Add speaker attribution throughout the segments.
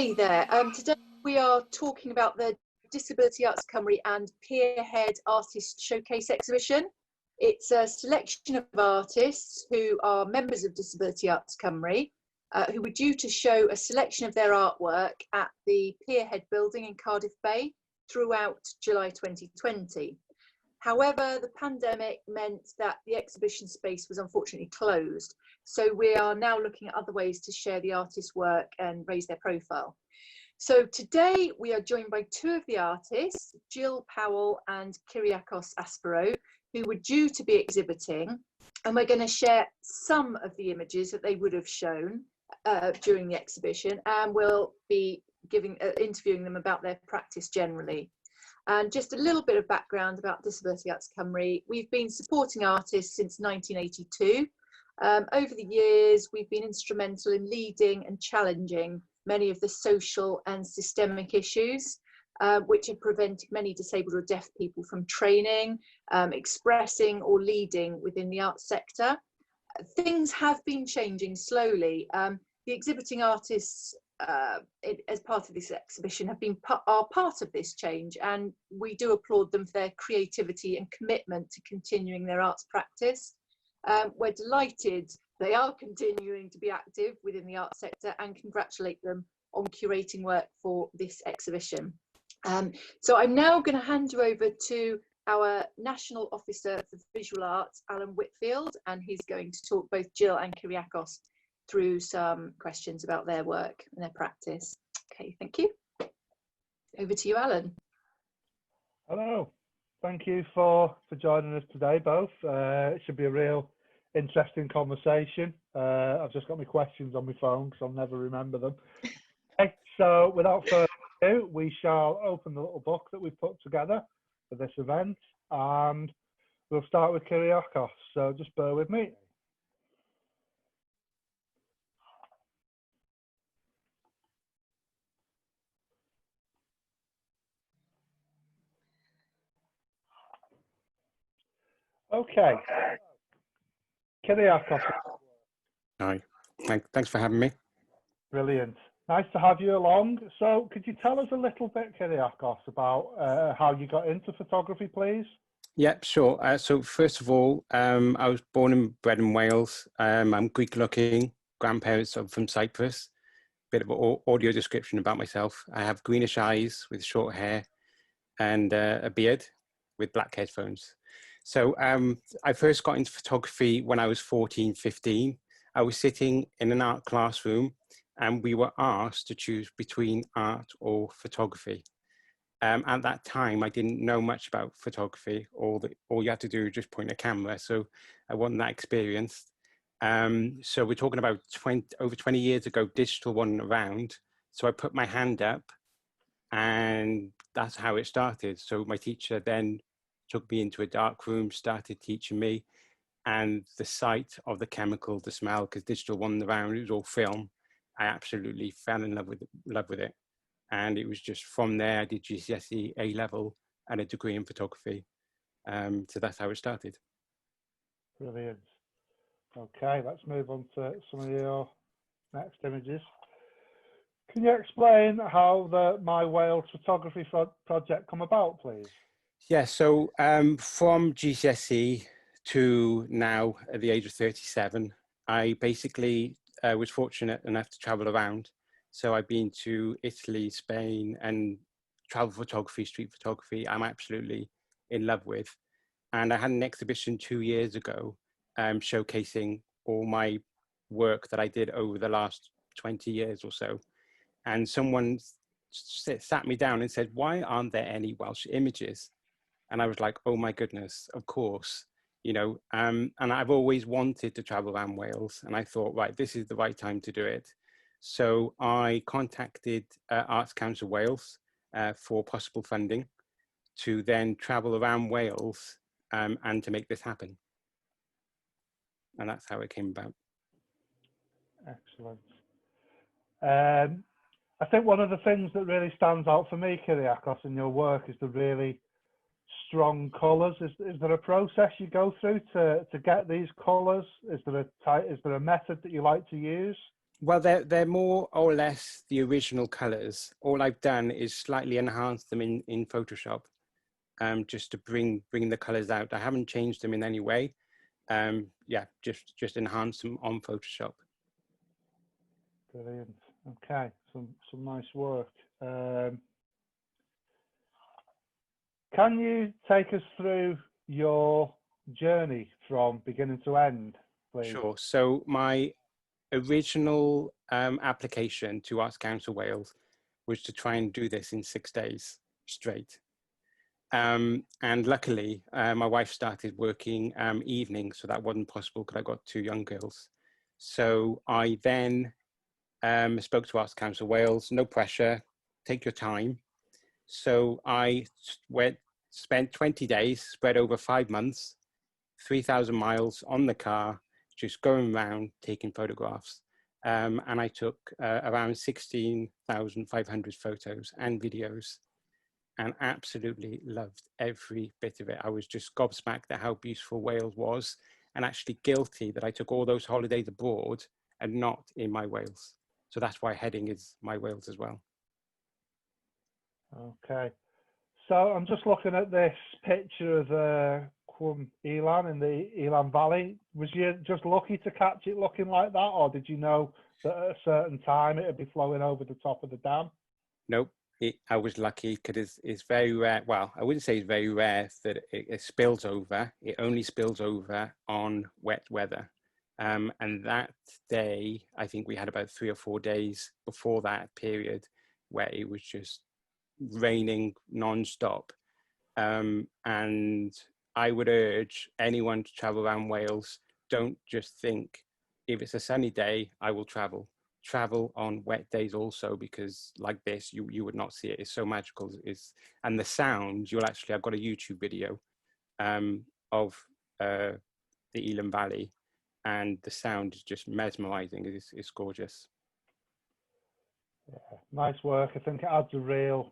Speaker 1: Hi there. Today we are talking about the Disability Arts Cymru and Pierhead Artist Showcase exhibition. It's a selection of artists who are members of Disability Arts Cymru, who were due to show a selection of their artwork at the Pierhead building in Cardiff Bay throughout July 2020. However, the pandemic meant that the exhibition space was unfortunately closed. So we are now looking at other ways to share the artist's work and raise their profile. So today we are joined by two of the artists, Jill Powell and Kyriakos Asprou, who were due to be exhibiting. And we're going to share some of the images that they would have shown during the exhibition, and we'll be interviewing them about their practice generally. And just a little bit of background about Disability Arts Cymru. We've been supporting artists since 1982. Over the years, we've been instrumental in leading and challenging many of the social and systemic issues which have prevented many disabled or deaf people from training, expressing or leading within the arts sector. Things have been changing slowly. The exhibiting artists as part of this exhibition are part of this change, and we do applaud them for their creativity and commitment to continuing their arts practice. We're delighted they are continuing to be active within the arts sector and congratulate them on curating work for this exhibition. So I'm now going to hand you over to our National Officer for Visual Arts, Alan Whitfield, and he's going to talk both Jill and Kyriakos through some questions about their work and their practice. Okay, thank you. Over to you, Alan.
Speaker 2: Hello. Thank you for joining us today, both. It should be a real interesting conversation. I've just got my questions on my phone because I'll never remember them. Okay, so without further ado, we shall open the little book that we've put together for this event, and we'll start with Kyriakos, so just bear with me. Okay, Kyriakos.
Speaker 3: Hi, thanks for having me.
Speaker 2: Brilliant. Nice to have you along. So could you tell us a little bit, Kyriakos, about how you got into photography, please?
Speaker 3: Yep, sure. So first of all, I was born and bred in Wales. I'm Greek looking, grandparents are from Cyprus. Bit of an audio description about myself. I have greenish eyes with short hair and a beard with black headphones. So I first got into photography when I was 14, 15. I was sitting in an art classroom and we were asked to choose between art or photography. At that time, I didn't know much about photography. All you had to do was just point a camera. So I wasn't that experienced. So we're talking about over 20 years ago, digital wasn't around. So I put my hand up and that's how it started. So my teacher then took me into a dark room, started teaching me, and the sight of the chemical, the smell, because digital wasn't around, it was all film. I absolutely fell in love with it. And it was just from there, I did GCSE, A-level, and a degree in photography. So that's how it started.
Speaker 2: Brilliant. Okay, let's move on to some of your next images. Can you explain how the My Wales photography project come about, please?
Speaker 3: Yeah, so from GCSE to now at the age of 37, I basically was fortunate enough to travel around. So I've been to Italy, Spain, and travel photography, street photography, I'm absolutely in love with. And I had an exhibition 2 years ago showcasing all my work that I did over the last 20 years or so. And someone sat me down and said, why aren't there any Welsh images? And I was like, oh my goodness, of course, you know, and I've always wanted to travel around Wales. And I thought, right, this is the right time to do it. So I contacted Arts Council Wales for possible funding to then travel around Wales and to make this happen. And that's how it came about.
Speaker 2: Excellent. I think one of the things that really stands out for me, Kyriakos, in your work is the really strong colours. Is there a process you go through to get these colours? Is there a method that you like to use?
Speaker 3: Well, they're more or less the original colors. All I've done is slightly enhance them in Photoshop, just to bring the colors out. I haven't changed them in any way. Yeah, just enhance them on Photoshop.
Speaker 2: Brilliant. Okay, some nice work. Can you take us through your journey from beginning to end, please?
Speaker 3: Sure. So my original application to Arts Council Wales was to try and do this in 6 days straight. And luckily, my wife started working evenings, so that wasn't possible because I got 2 young girls. So I then spoke to Arts Council Wales, no pressure, take your time. So I spent 20 days spread over 5 months, 3,000 miles on the car, just going around taking photographs. And I took around 16,500 photos and videos, and absolutely loved every bit of it. I was just gobsmacked at how beautiful Wales was, and actually guilty that I took all those holidays abroad and not in my Wales. So that's why heading is my Wales as well.
Speaker 2: Okay. So I'm just looking at this picture of Cwm Elan in the Elan Valley. Was you just lucky to catch it looking like that, or did you know that at a certain time it would be flowing over the top of the dam?
Speaker 3: Nope. I was lucky because it's very rare. Well, I wouldn't say it's very rare that it spills over. It only spills over on wet weather. And that day, I think we had about 3 or 4 days before that period where it was just raining non-stop. And I would urge anyone to travel around Wales, don't just think, if it's a sunny day, I will travel. Travel on wet days also, because like this, you would not see it. It's so magical. And the sound, I've got a YouTube video of the Elan Valley, and the sound is just mesmerizing. It's gorgeous.
Speaker 2: Yeah, nice work. I think it adds a real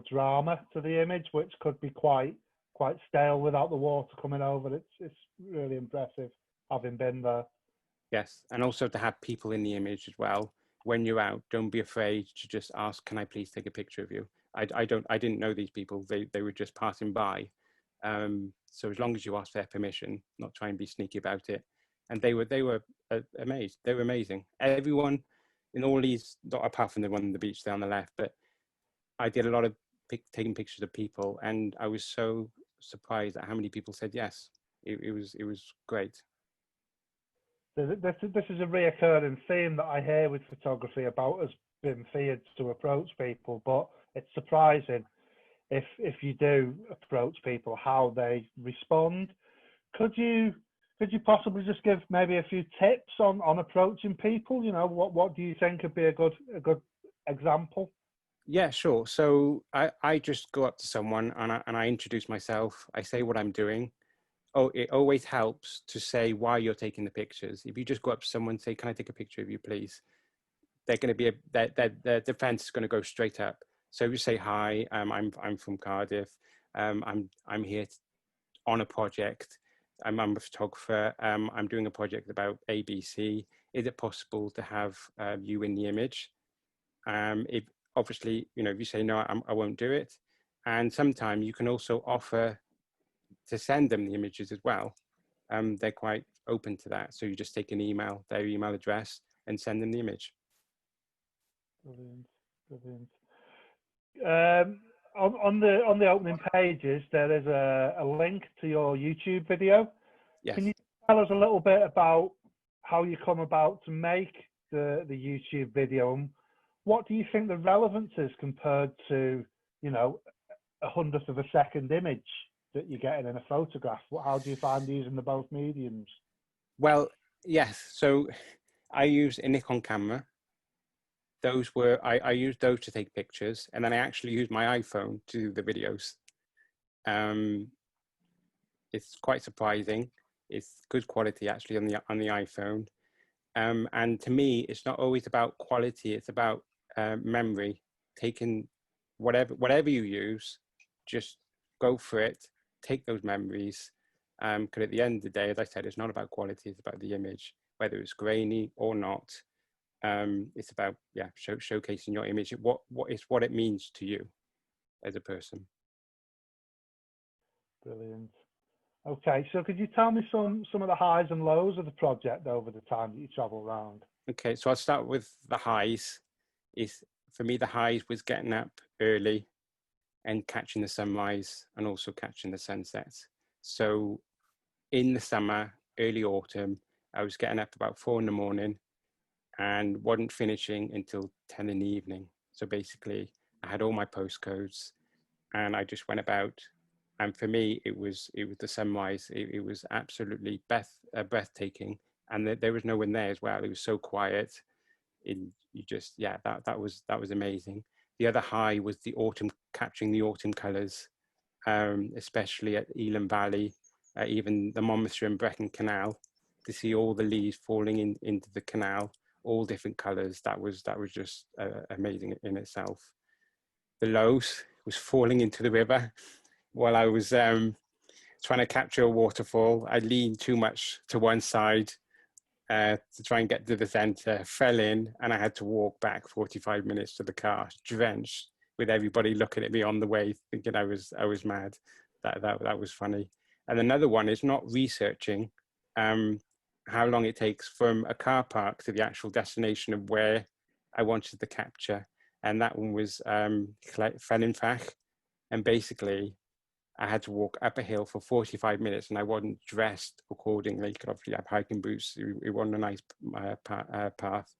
Speaker 2: drama to the image, which could be quite stale without the water coming over. It's really impressive having been there.
Speaker 3: Yes, and also to have people in the image as well. When you're out, don't be afraid to just ask, can I please take a picture of you? I didn't know these people. They were just passing by. So as long as you ask their permission, not try and be sneaky about it. And they were amazed. They were amazing. Everyone in all these, not apart from the one on the beach there on the left, but I did a lot of taking pictures of people, and I was so surprised at how many people said yes. It was great.
Speaker 2: This is a reoccurring theme that I hear with photography about us being feared to approach people, but it's surprising if you do approach people how they respond. Could you possibly just give maybe a few tips on approaching people? You know, what do you think would be a good example?
Speaker 3: Yeah, sure. So I just go up to someone and I introduce myself. I say what I'm doing. Oh, it always helps to say why you're taking the pictures. If you just go up to someone and say, "Can I take a picture of you, please?" They're going to be their defense is going to go straight up. So you say, "Hi, I'm from Cardiff. I'm here on a project. I'm a photographer. I'm doing a project about ABC. Is it possible to have you in the image?" If obviously, if you say no, I won't do it. And sometimes you can also offer to send them the images as well. They're quite open to that. So you just take an email, their email address, and send them the image.
Speaker 2: Brilliant. On the opening pages, there is a link to your YouTube video.
Speaker 3: Yes.
Speaker 2: Can you tell us a little bit about how you come about to make the YouTube video, and what do you think the relevance is compared to, 1/100th of a second image that you're getting in a photograph? How do you find using the both mediums?
Speaker 3: Well, yes. So I use a Nikon camera. I used those to take pictures, and then I actually used my iPhone to do the videos. It's quite surprising. It's good quality actually on the iPhone. And to me, it's not always about quality. It's about memory. Taking whatever you use, just go for it. Take those memories. Because at the end of the day, as I said, it's not about quality. It's about the image, whether it's grainy or not. It's about, yeah, showcasing your image, what it means to you as a person.
Speaker 2: Brilliant. Okay, so could you tell me some of the highs and lows of the project over the time that you travel around?
Speaker 3: Okay, so I'll start with the highs. For me, the highs was getting up early and catching the sunrise and also catching the sunsets. So in the summer, early autumn, I was getting up about 4 in the morning and wasn't finishing until 10 in the evening. So basically, I had all my postcodes and I just went about. And for me, it was the sunrise. It was absolutely breathtaking, and there was no one there as well. It was so quiet. That was amazing. The other high was the autumn, capturing the autumn colours, especially at Elam Valley, even the Monmouthshire and Brecon Canal, to see all the leaves falling into the canal, all different colours. That was just amazing in itself. The lows was falling into the river while I was trying to capture a waterfall. I leaned too much to one side to try and get to the centre, fell in, and I had to walk back 45 minutes to the car, drenched, with everybody looking at me on the way, thinking I was mad. That was funny. And another one is not researching how long it takes from a car park to the actual destination of where I wanted to capture. And that one was Fellinfach. And basically, I had to walk up a hill for 45 minutes and I wasn't dressed accordingly. Could obviously have hiking boots. It wasn't a nice path.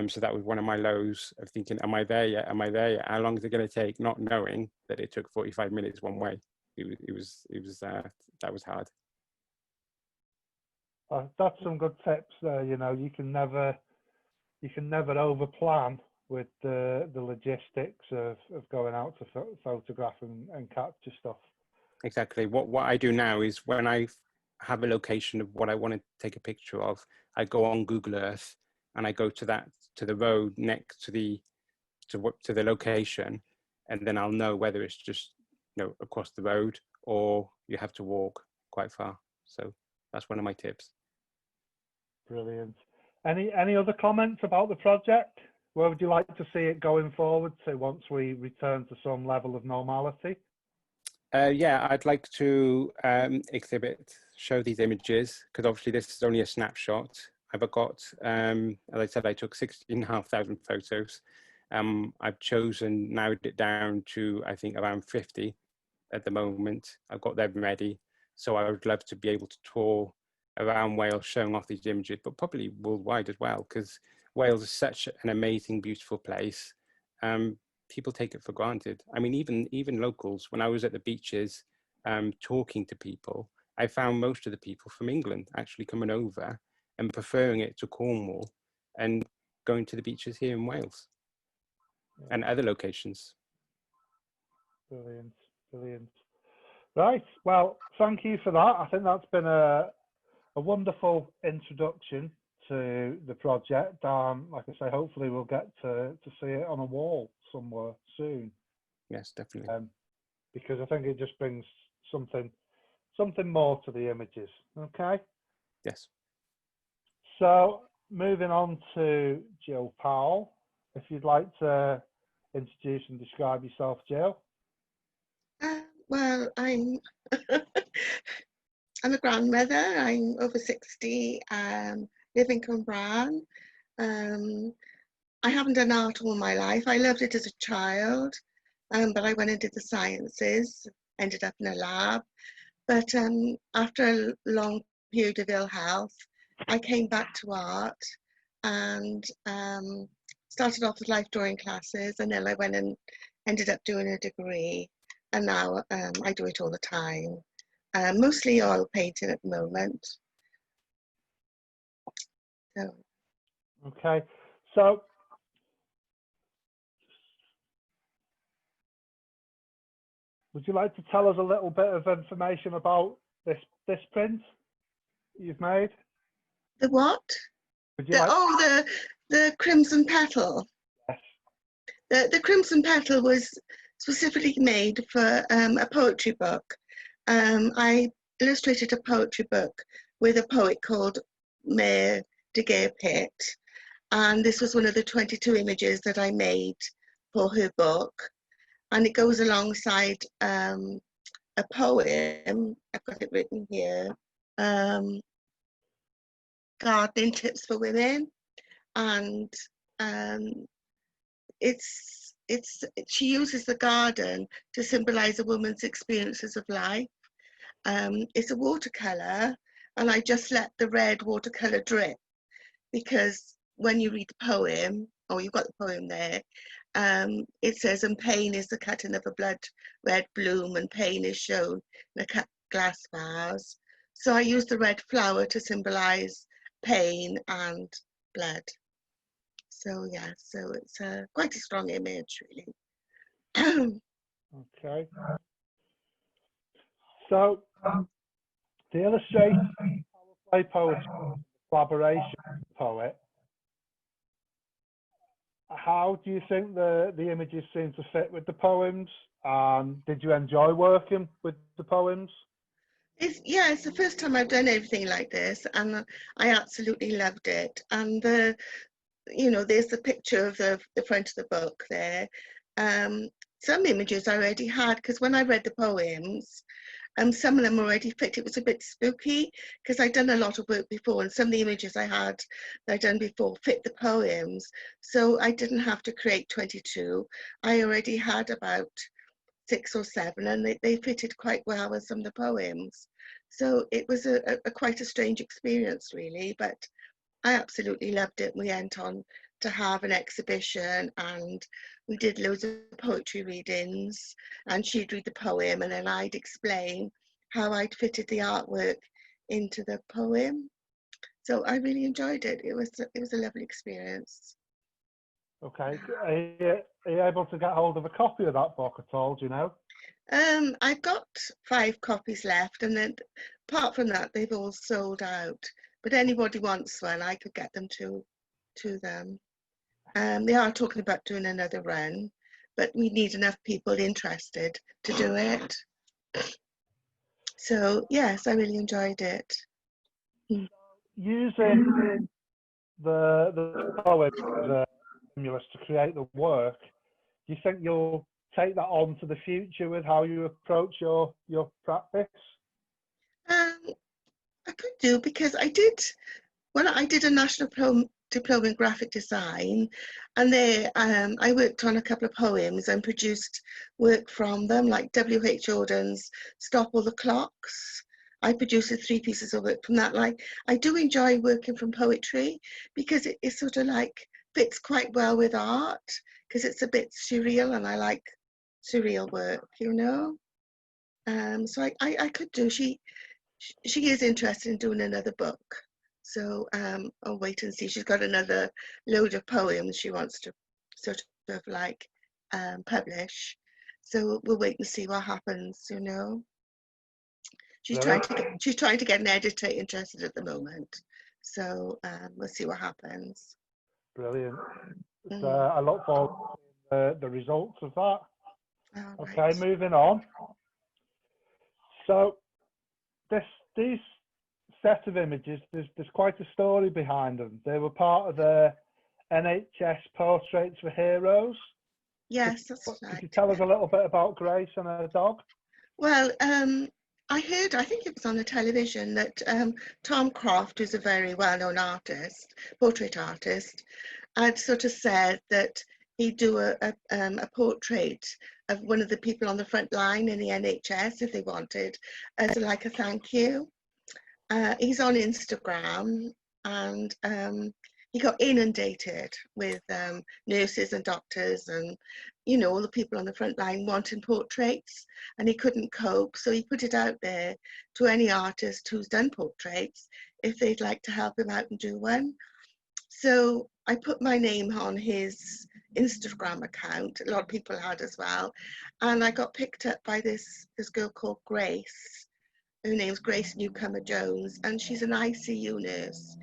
Speaker 3: So that was one of my lows of thinking, am I there yet? Am I there yet? How long is it going to take? Not knowing that it took 45 minutes one way. That was hard.
Speaker 2: That's some good tips there. You know, you can never over plan with the logistics of going out to photograph and capture stuff.
Speaker 3: Exactly. What I do now is when I have a location of what I want to take a picture of, I go on Google Earth and I go to the road next to the location, and then I'll know whether it's just, you know, across the road or you have to walk quite far. So that's one of my tips.
Speaker 2: Brilliant. Any other comments about the project? Where would you like to see it going forward to once we return to some level of normality?
Speaker 3: Yeah, I'd like to show these images, because obviously this is only a snapshot. I've got, as I said, I took 16,500 photos. I've narrowed it down to, I think, around 50 at the moment. I've got them ready. So I would love to be able to tour around Wales showing off these images, but probably worldwide as well, because Wales is such an amazing, beautiful place. People take it for granted. I mean, even locals, when I was at the beaches talking to people, I found most of the people from England actually coming over and preferring it to Cornwall and going to the beaches here in Wales and other locations.
Speaker 2: Brilliant, brilliant. Right, well, thank you for that. I think that's been a wonderful introduction to the project. Like I say, hopefully we'll get to see it on a wall somewhere soon.
Speaker 3: Yes, definitely.
Speaker 2: Because I think it just brings something more to the images. Okay.
Speaker 3: Yes.
Speaker 2: So moving on to Jill Powell, if you'd like to introduce and describe yourself, Jill.
Speaker 4: Well, I'm I'm a grandmother. I'm over 60. Live in Cwmbran. I haven't done art all my life. I loved it as a child, but I went and did the sciences, ended up in a lab. But after a long period of ill health, I came back to art and started off with life drawing classes, and then I went and ended up doing a degree, and now I do it all the time. Mostly oil painting at the moment. So.
Speaker 2: Okay, so would you like to tell us a little bit of information about this print you've made?
Speaker 4: The what? The Crimson Petal. Yes. The Crimson Petal was specifically made for a poetry book. I illustrated a poetry book with a poet called Mayor de Gair Pitt, And this was one of the 22 images that I made for her book. And it goes alongside a poem. I've got it written here. Gardening Tips for Women. And she uses the garden to symbolize a woman's experiences of life. It's a watercolor, and I just let the red watercolor drip, because when you read the poem, oh, you've got the poem there, it says, and pain is the cutting of a blood red bloom, and pain is shown in a glass vase. So I use the red flower to symbolize pain and blood. So yeah, so it's quite a strong image, really.
Speaker 2: Okay. So the illustration, play poetry, collaboration poet. How do you think the images seem to fit with the poems? And did you enjoy working with the poems?
Speaker 4: It's the first time I've done anything like this, and I absolutely loved it. And there's the picture of the front of the book there. Some images I already had, because when I read the poems, some of them already fit. It was a bit spooky because I'd done a lot of work before, and some of the images I had that I'd done before fit the poems. So I didn't have to create 22. I already had about 6 or 7, and they fitted quite well with some of the poems. So it was a quite a strange experience, really, but I absolutely loved it. We went on to have an exhibition, and we did loads of poetry readings, and she'd read the poem, and then I'd explain how I'd fitted the artwork into the poem. So I really enjoyed it. It was a lovely experience.
Speaker 2: Okay. Are you able to get hold of a copy of that book at all, do you know?
Speaker 4: I've got 5 copies left, and then apart from that, they've all sold out. But anybody wants one, I could get them to them. They are talking about doing another run, but we need enough people interested to do it. So yes, I really enjoyed it.
Speaker 2: Using the poem as a stimulus to create the work, do you think you'll take that on to the future with how you approach your practice?
Speaker 4: I could do, because I did a national diploma in graphic design, and there I worked on a couple of poems and produced work from them, like W.H. Auden Stop All the Clocks. I produced 3 pieces of work from that. Like, I do enjoy working from poetry because it sort of like fits quite well with art, because it's a bit surreal, and I like surreal work, So I could do. She is interested in doing another book. So I'll wait and see. She's got another load of poems she wants to sort of like publish. So we'll wait and see what happens, She's trying to get an editor interested at the moment. So we'll see what happens.
Speaker 2: Brilliant. So I look forward to the results of that. Okay, right. Moving on. So these set of images, there's quite a story behind them. They were part of the NHS Portraits for Heroes.
Speaker 4: Yes, that's right.
Speaker 2: Could you tell us a little bit about Grace and her dog?
Speaker 4: Well, I think it was on the television, that Tom Croft, who's a very well-known artist, portrait artist, had sort of said that he'd do a portrait of one of the people on the front line in the NHS if they wanted, as like a thank you. He's on Instagram, and he got inundated with nurses and doctors and, all the people on the front line wanting portraits, and he couldn't cope. So he put it out there to any artist who's done portraits if they'd like to help him out and do one. So I put my name on his Instagram account. A lot of people had as well. And I got picked up by this girl called Grace. Her name's Grace Newcomer Jones, and she's an ICU nurse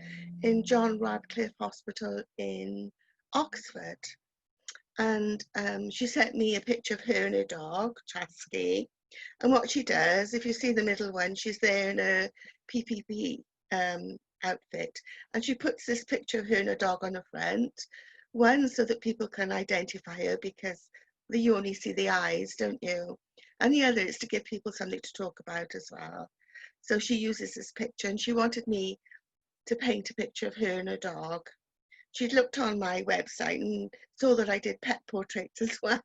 Speaker 4: in John Radcliffe Hospital in Oxford. And she sent me a picture of her and her dog, Chasky. And what she does, if you see the middle one, she's there in a PPE outfit, and she puts this picture of her and a dog on the front. One, so that people can identify her, because you only see the eyes, don't you? And the other is to give people something to talk about as well. So she uses this picture, and she wanted me to paint a picture of her and a dog. She'd looked on my website and saw that I did pet portraits as well.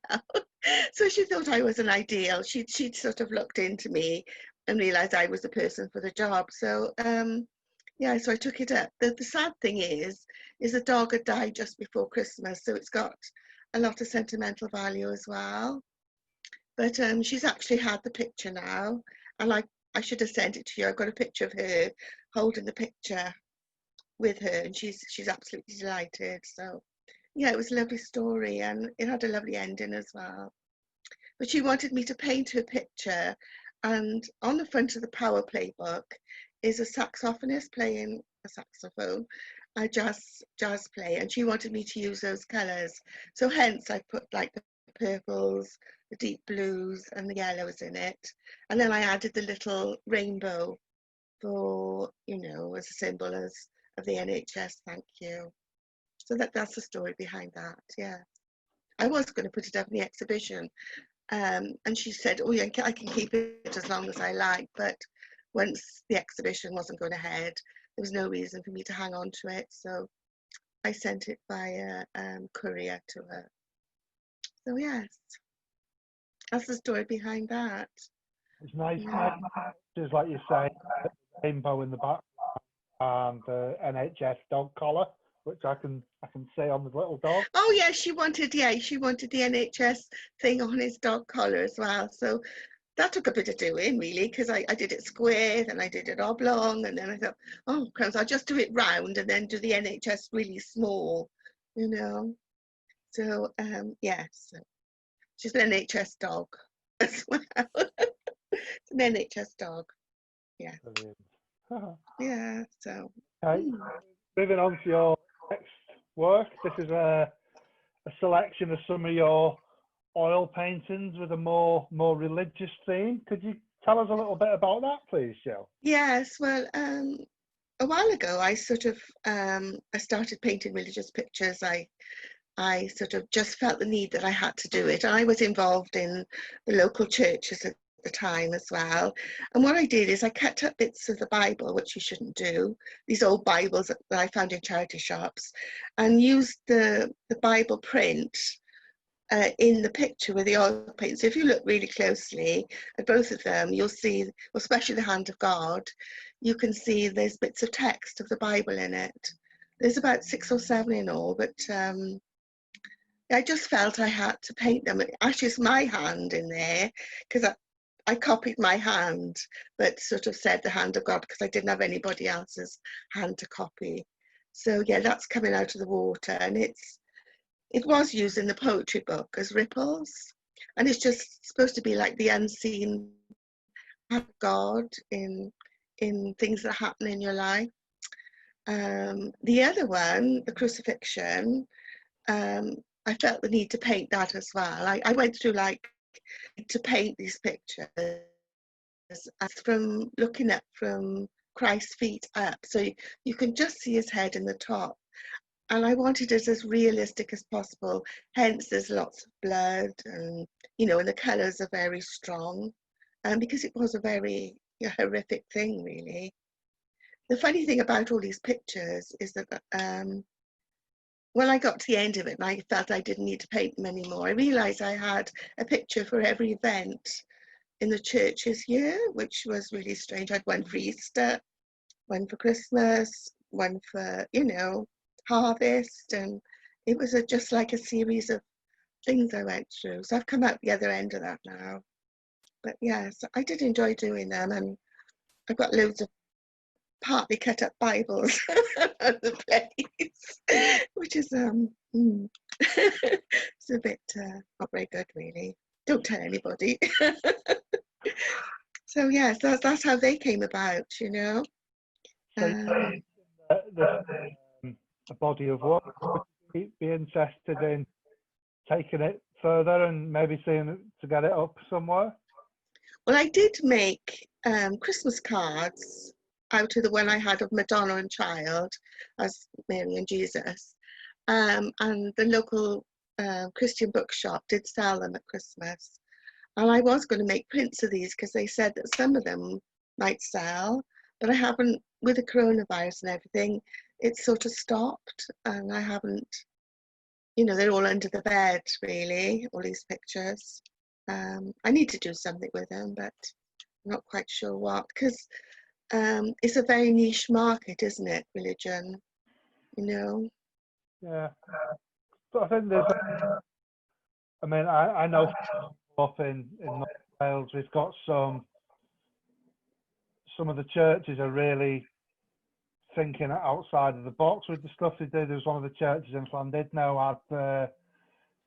Speaker 4: So she thought I was an ideal. She'd sort of looked into me and realised I was the person for the job. So yeah, so I took it up. The sad thing is the dog had died just before Christmas, so it's got a lot of sentimental value as well. But she's actually had the picture now, and I should have sent it to you. I've got a picture of her holding the picture with her, and she's absolutely delighted. So yeah, it was a lovely story, and it had a lovely ending as well. But she wanted me to paint her picture, and on the front of the Powell playbook is a saxophonist playing a saxophone, a jazz play, and she wanted me to use those colours. So hence I put like the purples, the deep blues and the yellows in it, and then I added the little rainbow for, you know, as a symbol of the NHS thank you. So that's the story behind that. Yeah, I was going to put it up in the exhibition, and she said, oh yeah, I can keep it as long as I like, but once the exhibition wasn't going ahead, there was no reason for me to hang on to it, so I sent it via courier to her. So yes, that's the story behind that.
Speaker 2: It's nice.
Speaker 4: Yeah.
Speaker 2: Just like you say, the rainbow in the back and the NHS dog collar, which I can see on the little dog.
Speaker 4: Oh yeah, she wanted the NHS thing on his dog collar as well. So that took a bit of doing, really, because I did it square, then I did it oblong, and then I thought, oh crumbs, I'll just do it round and then do the NHS really small, you know. So yes, she's an NHS dog as well. It's an NHS dog. Yeah. Yeah. So.
Speaker 2: Okay. Moving on to your next work. This is a selection of some of your oil paintings with a more religious theme. Could you tell us a little bit about that, please, Jill?
Speaker 4: Yes. Well, a while ago, I sort of I started painting religious pictures. I sort of just felt the need that I had to do it. I was involved in the local churches at the time as well. And what I did is I cut up bits of the Bible, which you shouldn't do, these old Bibles that I found in charity shops, and used the Bible print in the picture with the oil paint. So if you look really closely at both of them, you'll see, especially the hand of God, you can see there's bits of text of the Bible in it. There's about 6 or 7 in all, but I just felt I had to paint them. Actually, it's my hand in there, because I copied my hand, but sort of said the hand of God, because I didn't have anybody else's hand to copy. So yeah, that's coming out of the water, and it was used in the poetry book as ripples, and it's just supposed to be like the unseen hand of God in things that happen in your life. The other one, the crucifixion, I felt the need to paint that as well. I went through to paint these pictures as from looking up from Christ's feet up. So you can just see his head in the top. And I wanted it as realistic as possible. Hence, there's lots of blood, and, you know, and the colours are very strong. Because it was a very horrific thing, really. The funny thing about all these pictures is that when I got to the end of it and I felt I didn't need to paint them anymore, I realised I had a picture for every event in the church's year, which was really strange. I had one for Easter, one for Christmas, one for, you know, harvest, and it was just like a series of things I went through. So I've come out the other end of that now. But yes, I did enjoy doing them, and I've got loads of partly cut up Bibles at the place, which is it's a bit not very good, really. Don't tell anybody. So yes, that's how they came about, you know.
Speaker 2: So a body of work. Would you be interested in taking it further and maybe seeing to get it up somewhere?
Speaker 4: Well, I did make Christmas cards out of the one I had of Madonna and Child as Mary and Jesus. And the local Christian bookshop did sell them at Christmas. And I was going to make prints of these because they said that some of them might sell, but I haven't, with the coronavirus and everything, it's sort of stopped, and I haven't, they're all under the bed, really, all these pictures. I need to do something with them, but I'm not quite sure what, because it's a very niche market, isn't it, religion,
Speaker 2: Yeah. So I think there's, I know up in North Wales, we've got some of the churches are really thinking outside of the box with the stuff they do. There was one of the churches in Llandudno had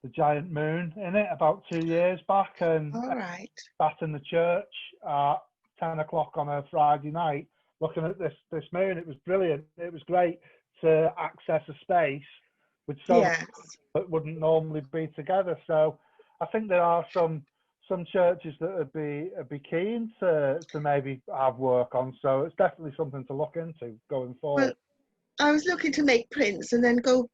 Speaker 2: the giant moon in it about 2 years back, and
Speaker 4: all right,
Speaker 2: sat in the church at 10 o'clock on a Friday night looking at this moon. It was brilliant. It was great to access a space with so
Speaker 4: yes,
Speaker 2: that wouldn't normally be together. So I think there are some churches that would be keen to maybe have work on. So it's definitely something to look into going forward.
Speaker 4: Well, I was looking to make prints and then go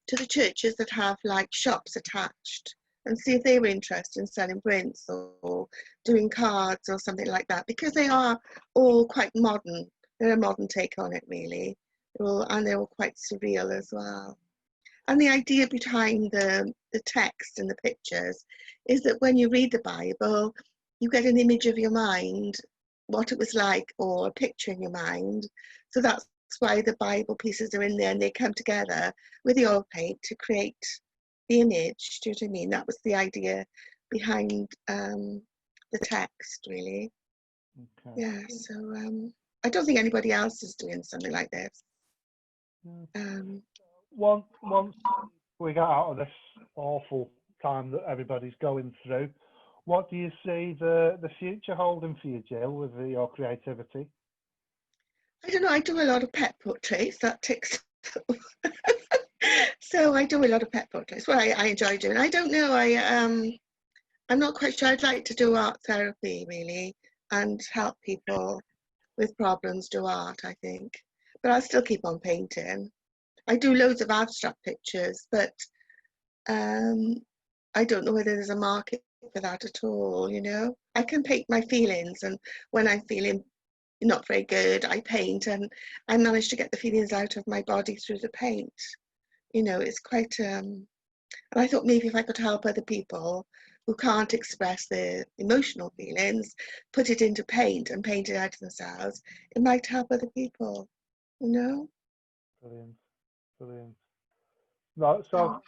Speaker 4: to the churches that have like shops attached and see if they were interested in selling prints or doing cards or something like that, because they are all quite modern. They're a modern take on it, really. And they're all quite surreal as well. And the idea behind the text and the pictures is that when you read the Bible, you get an image of your mind, what it was like, or a picture in your mind. So that's why the Bible pieces are in there, and they come together with the oil paint to create the image. Do you know what I mean? That was the idea behind the text, really.
Speaker 2: Okay.
Speaker 4: Yeah, so I don't think anybody else is doing something like this.
Speaker 2: Once we get out of this awful time that everybody's going through, what do you see the future holding for you, Jill, with your creativity?
Speaker 4: I don't know, I do a lot of pet portraits, that ticks. So I do a lot of pet portraits. Well, I enjoy doing. I don't know, I'm not quite sure. I'd like to do art therapy, really, and help people with problems do art, I think. But I'll still keep on painting. I do loads of abstract pictures, but I don't know whether there's a market for that at all, I can paint my feelings, and when I'm feeling not very good, I paint, and I manage to get the feelings out of my body through the paint. It's quite, and I thought maybe if I could help other people who can't express their emotional feelings, put it into paint and paint it out of themselves, it might help other people,
Speaker 2: Brilliant. No, so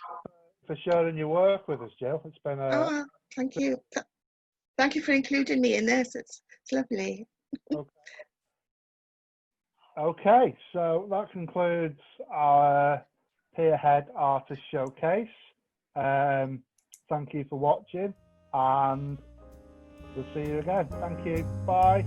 Speaker 2: for sharing your work with us, Jill. It's been a...
Speaker 4: thank you. Thank you for including me in this. It's lovely.
Speaker 2: Okay, so that concludes our Pierhead Artist Showcase. Thank you for watching, and we'll see you again. Thank you. Bye.